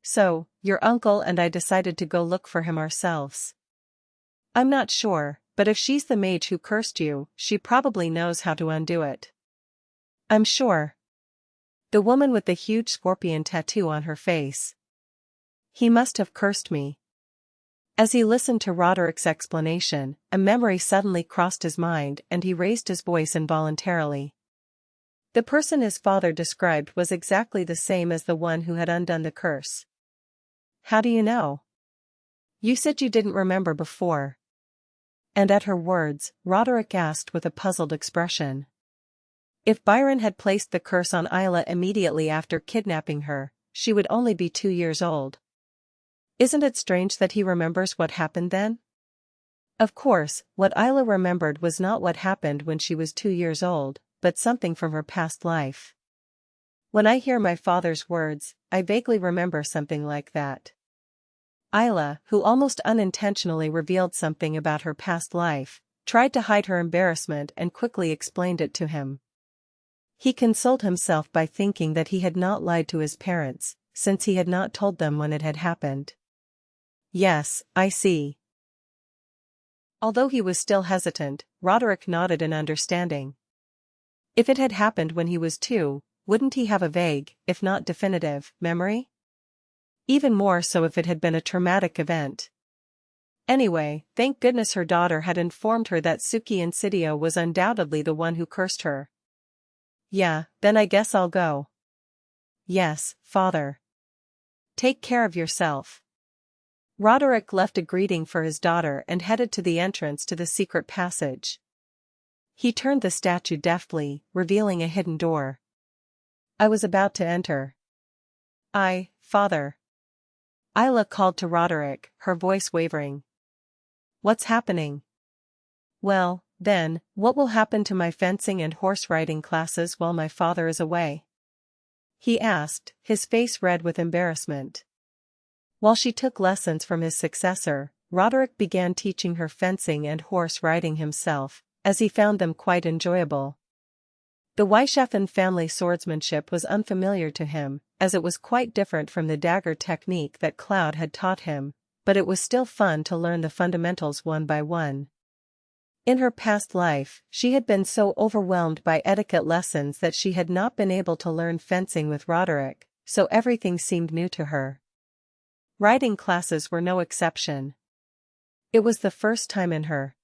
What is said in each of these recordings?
So, your uncle and I decided to go look for him ourselves. I'm not sure, but if she's the mage who cursed you, she probably knows how to undo it. I'm sure. The woman with the huge scorpion tattoo on her face. He must have cursed me. As he listened to Roderick's explanation, a memory suddenly crossed his mind and he raised his voice involuntarily. The person his father described was exactly the same as the one who had undone the curse. How do you know? You said you didn't remember before. And at her words, Roderick asked with a puzzled expression. If Byron had placed the curse on Isla immediately after kidnapping her, she would only be 2 years old. Isn't it strange that he remembers what happened then? Of course, what Isla remembered was not what happened when she was 2 years old, but something from her past life. When I hear my father's words, I vaguely remember something like that. Isla, who almost unintentionally revealed something about her past life, tried to hide her embarrassment and quickly explained it to him. He consoled himself by thinking that he had not lied to his parents, since he had not told them when it had happened. Yes, I see. Although he was still hesitant, Roderick nodded in understanding. If it had happened when he was 2, wouldn't he have a vague, if not definitive, memory? Even more so if it had been a traumatic event. Anyway, thank goodness her daughter had informed her that Suki Insidio was undoubtedly the one who cursed her. Yeah, then I guess I'll go. Yes, father. Take care of yourself. Roderick left a greeting for his daughter and headed to the entrance to the secret passage. He turned the statue deftly, revealing a hidden door. I was about to enter. Father. Isla called to Roderick, her voice wavering. What's happening? Well, then, what will happen to my fencing and horse riding classes while my father is away? He asked, his face red with embarrassment. While she took lessons from his successor, Roderick began teaching her fencing and horse riding himself, as he found them quite enjoyable. The Weishafen family swordsmanship was unfamiliar to him, as it was quite different from the dagger technique that Cloud had taught him, but it was still fun to learn the fundamentals one by one. In her past life, she had been so overwhelmed by etiquette lessons that she had not been able to learn fencing with Roderick, so everything seemed new to her. Riding classes were no exception. It was the first time in her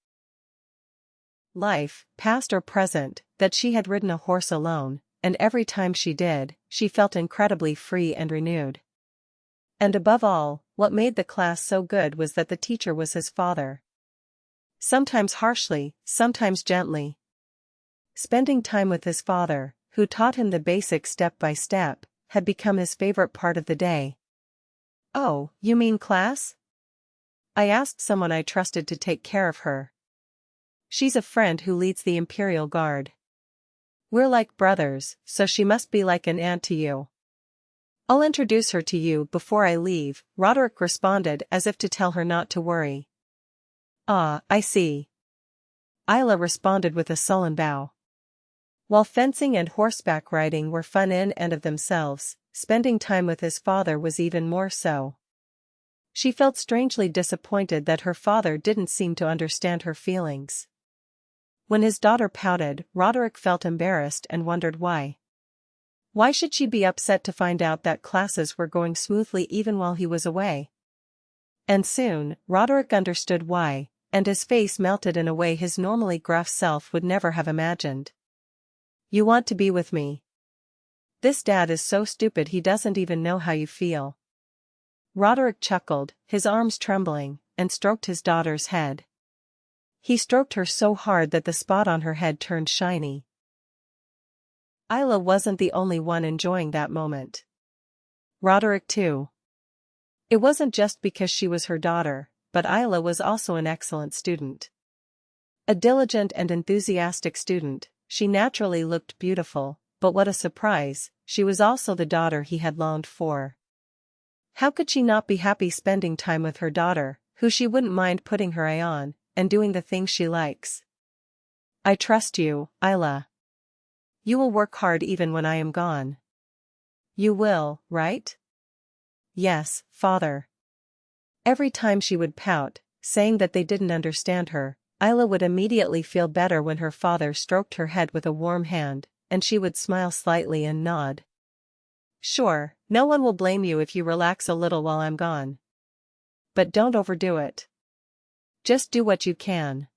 life, past or present, that she had ridden a horse alone, and every time she did, she felt incredibly free and renewed. And above all, what made the class so good was that the teacher was his father. Sometimes harshly, sometimes gently. Spending time with his father, who taught him the basics step by step, had become his favorite part of the day. Oh, you mean class? I asked someone I trusted to take care of her. She's a friend who leads the Imperial Guard. We're like brothers, so she must be like an aunt to you. I'll introduce her to you before I leave, Roderick responded as if to tell her not to worry. Ah, I see. Isla responded with a sullen bow. While fencing and horseback riding were fun in and of themselves, spending time with his father was even more so. She felt strangely disappointed that her father didn't seem to understand her feelings. When his daughter pouted, Roderick felt embarrassed and wondered why. Why should she be upset to find out that classes were going smoothly even while he was away? And soon, Roderick understood why, and his face melted in a way his normally gruff self would never have imagined. You want to be with me? This dad is so stupid he doesn't even know how you feel. Roderick chuckled, his arms trembling, and stroked his daughter's head. He stroked her so hard that the spot on her head turned shiny. Isla wasn't the only one enjoying that moment. Roderick too. It wasn't just because she was her daughter, but Isla was also an excellent student. A diligent and enthusiastic student, she naturally looked beautiful, but what a surprise, she was also the daughter he had longed for. How could she not be happy spending time with her daughter, who she wouldn't mind putting her eye on, and doing the things she likes? I trust you, Isla. You will work hard even when I am gone. You will, right? yes, father. Every time she would pout, saying that they didn't understand her, Isla would immediately feel better when her father stroked her head with a warm hand, and she would smile slightly and nod. Sure, no one will blame you if you relax a little while I'm gone. But don't overdo it. Just do what you can.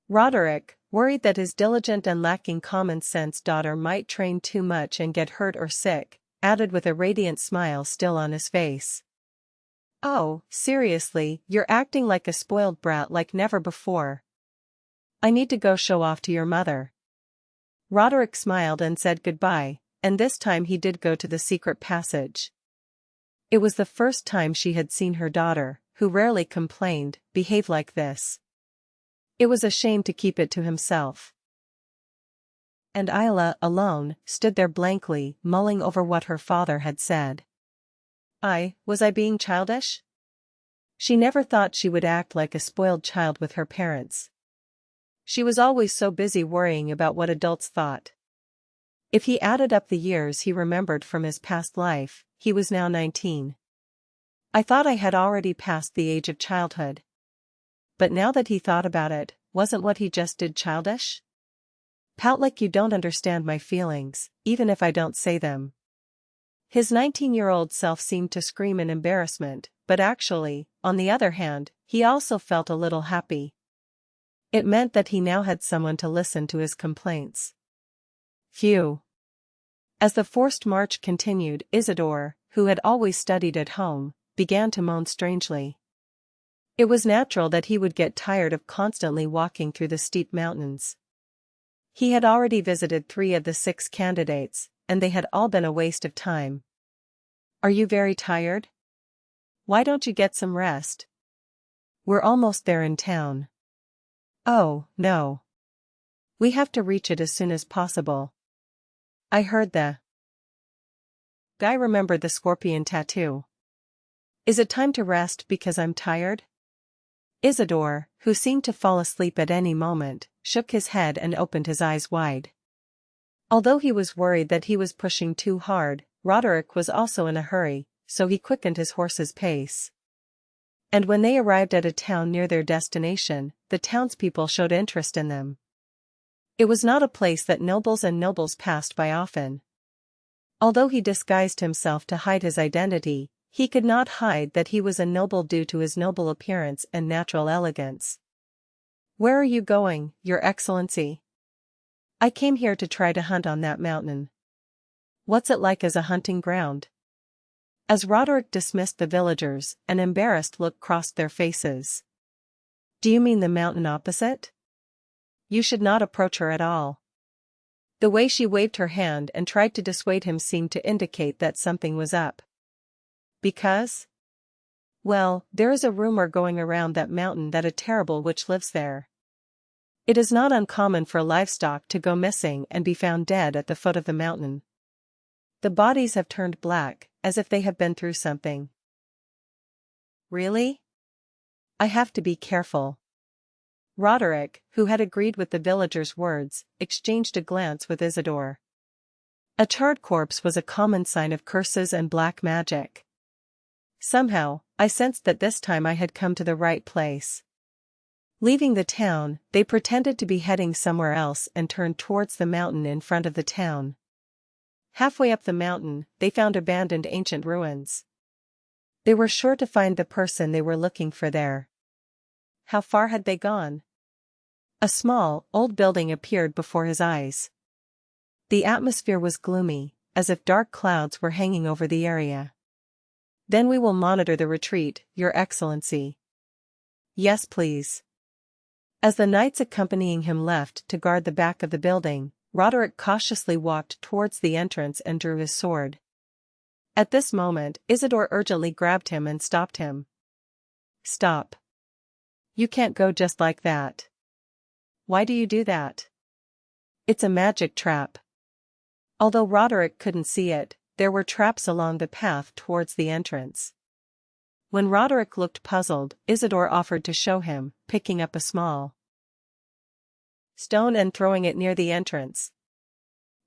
Roderick, worried that his diligent and lacking common sense daughter might train too much and get hurt or sick, added with a radiant smile still on his face. Oh, seriously, you're acting like a spoiled brat like never before. I need to go show off to your mother. Roderick smiled and said goodbye, and this time he did go to the secret passage. It was the first time she had seen her daughter, who rarely complained, behave like this. It was a shame to keep it to himself. And Isla, alone, stood there blankly, mulling over what her father had said. Was I being childish? She never thought she would act like a spoiled child with her parents. She was always so busy worrying about what adults thought. If he added up the years he remembered from his past life, he was now 19. I thought I had already passed the age of childhood. But now that he thought about it, wasn't what he just did childish? Pout like you don't understand my feelings, even if I don't say them. His 19-year-old self seemed to scream in embarrassment, but actually, on the other hand, he also felt a little happy. It meant that he now had someone to listen to his complaints. Phew. As the forced march continued, Isidore, who had always studied at home, began to moan strangely. It was natural that he would get tired of constantly walking through the steep mountains. He had already visited 3 of the 6 candidates, and they had all been a waste of time. Are you very tired? Why don't you get some rest? We're almost there in town. Oh, no. We have to reach it as soon as possible. I heard the guy remembered the scorpion tattoo. Is it time to rest because I'm tired? Isidore, who seemed to fall asleep at any moment, shook his head and opened his eyes wide. Although he was worried that he was pushing too hard, Roderick was also in a hurry, so he quickened his horse's pace. And when they arrived at a town near their destination, the townspeople showed interest in them. It was not a place that nobles passed by often. Although he disguised himself to hide his identity, he could not hide that he was a noble due to his noble appearance and natural elegance. Where are you going, Your Excellency? I came here to try to hunt on that mountain. What's it like as a hunting ground? As Roderick dismissed the villagers, an embarrassed look crossed their faces. Do you mean the mountain opposite? You should not approach her at all. The way she waved her hand and tried to dissuade him seemed to indicate that something was up. Because? Well, there is a rumor going around that mountain that a terrible witch lives there. It is not uncommon for livestock to go missing and be found dead at the foot of the mountain. The bodies have turned black, as if they have been through something. Really? I have to be careful. Roderick, who had agreed with the villagers' words, exchanged a glance with Isidore. A charred corpse was a common sign of curses and black magic. Somehow, I sensed that this time I had come to the right place. Leaving the town, they pretended to be heading somewhere else and turned towards the mountain in front of the town. Halfway up the mountain, they found abandoned ancient ruins. They were sure to find the person they were looking for there. How far had they gone? A small, old building appeared before his eyes. The atmosphere was gloomy, as if dark clouds were hanging over the area. Then we will monitor the retreat, Your Excellency. Yes, please. As the knights accompanying him left to guard the back of the building, Roderick cautiously walked towards the entrance and drew his sword. At this moment, Isidore urgently grabbed him and stopped him. Stop. You can't go just like that. Why do you do that? It's a magic trap. Although Roderick couldn't see it, there were traps along the path towards the entrance. When Roderick looked puzzled, Isidore offered to show him, picking up a small stone and throwing it near the entrance.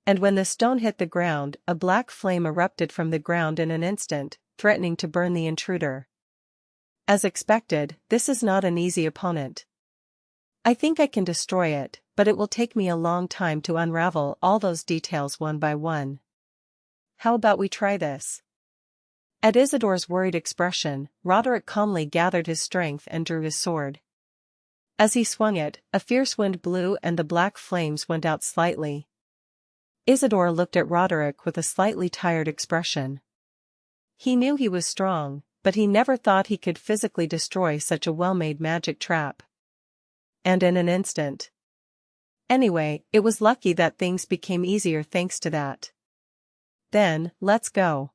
And when the stone hit the ground, a black flame erupted from the ground in an instant, threatening to burn the intruder. As expected, this is not an easy opponent. I think I can destroy it, but it will take me a long time to unravel all those details one by one. How about we try this? At Isidore's worried expression, Roderick calmly gathered his strength and drew his sword. As he swung it, a fierce wind blew and the black flames went out slightly. Isidore looked at Roderick with a slightly tired expression. He knew he was strong, but he never thought he could physically destroy such a well-made magic trap. And in an instant. Anyway, it was lucky that things became easier thanks to that. Then, let's go.